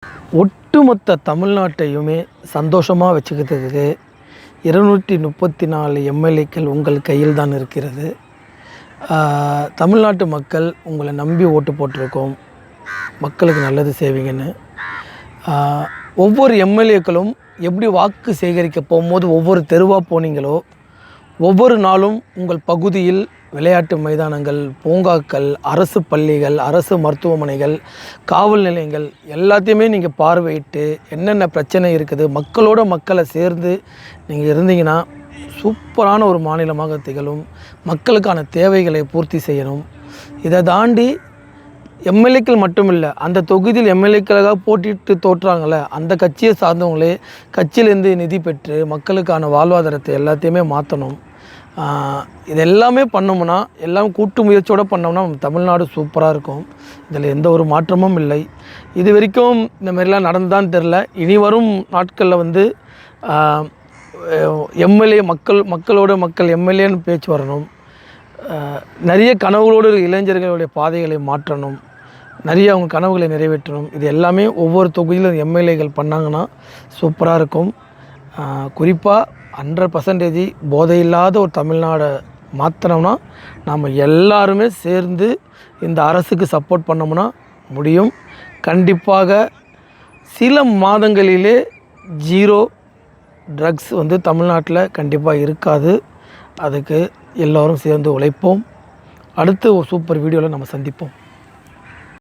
ஒட்டுமொத்த தமிழ்நாட்டையுமே சந்தோஷமாக வச்சுக்கிறதுக்கு 234 எம்எல்ஏக்கள் உங்கள் கையில் தான் இருக்கிறது. தமிழ்நாட்டு மக்கள் உங்களை நம்பி ஓட்டு போட்டிருக்கோம், மக்களுக்கு நல்லது செய்வீங்கன்னு. ஒவ்வொரு எம்எல்ஏக்களும் எப்படி வாக்கு சேகரிக்க போகும்போது ஒவ்வொரு தெருவாக போனீங்களோ, ஒவ்வொரு நாளும் உங்கள் பகுதியில் விளையாட்டு மைதானங்கள், பூங்காக்கள், அரசு பள்ளிகள், அரசு மருத்துவமனைகள், காவல் நிலையங்கள் எல்லாத்தையுமே நீங்கள் பார்வையிட்டு என்னென்ன பிரச்சனை இருக்குது மக்களோட மக்களை சேர்ந்து நீங்கள் இருந்தீங்கன்னா சூப்பரான ஒரு மாநிலமாக திகழும். மக்களுக்கான தேவைகளை பூர்த்தி செய்யணும். இதை தாண்டி எம்எல்ஏக்கள் மட்டும் இல்லை, அந்த தொகுதியில் எம்எல்ஏக்களாக போட்டிட்டு தோற்றாங்கள அந்த கட்சியை சார்ந்தவங்களே கட்சியிலேருந்து நிதி பெற்று மக்களுக்கான வாழ்வாதாரத்தை எல்லாத்தையுமே மாற்றணும். இது எல்லாமே பண்ணோம்னா, எல்லாம் கூட்டு முயற்சியோடு பண்ணோம்னா நம்ம தமிழ்நாடு சூப்பராக இருக்கும். இதில் எந்த ஒரு மாற்றமும் இல்லை. இது வரைக்கும் இந்த மாதிரிலாம் நடந்துதான் தெரில. இனி வரும் நாட்களில் எம்எல்ஏ மக்களோட மக்கள் எம்எல்ஏன்னு பேச்சு வரணும். நிறைய கனவுகளோடு இளைஞர்களுடைய பாதைகளை மாற்றணும், நிறைய அவங்க கனவுகளை நிறைவேற்றணும். இது எல்லாமே ஒவ்வொரு தொகுதியிலும் எம்எல்ஏக்கள் பண்ணாங்கன்னா சூப்பராக இருக்கும். குறிப்பாக 100% போதை இல்லாத ஒரு தமிழ்நாடை மாற்றினோம்னா நாம் எல்லாருமே சேர்ந்து இந்த அரசுக்கு சப்போர்ட் பண்ணோம்னா முடியும். கண்டிப்பாக சில மாதங்களிலே 0 ட்ரக்ஸ் தமிழ்நாட்டில் கண்டிப்பாக இருக்காது. அதுக்கு எல்லோரும் சேர்ந்து உழைப்போம். அடுத்து ஒரு சூப்பர் வீடியோவில் நம்ம சந்திப்போம்.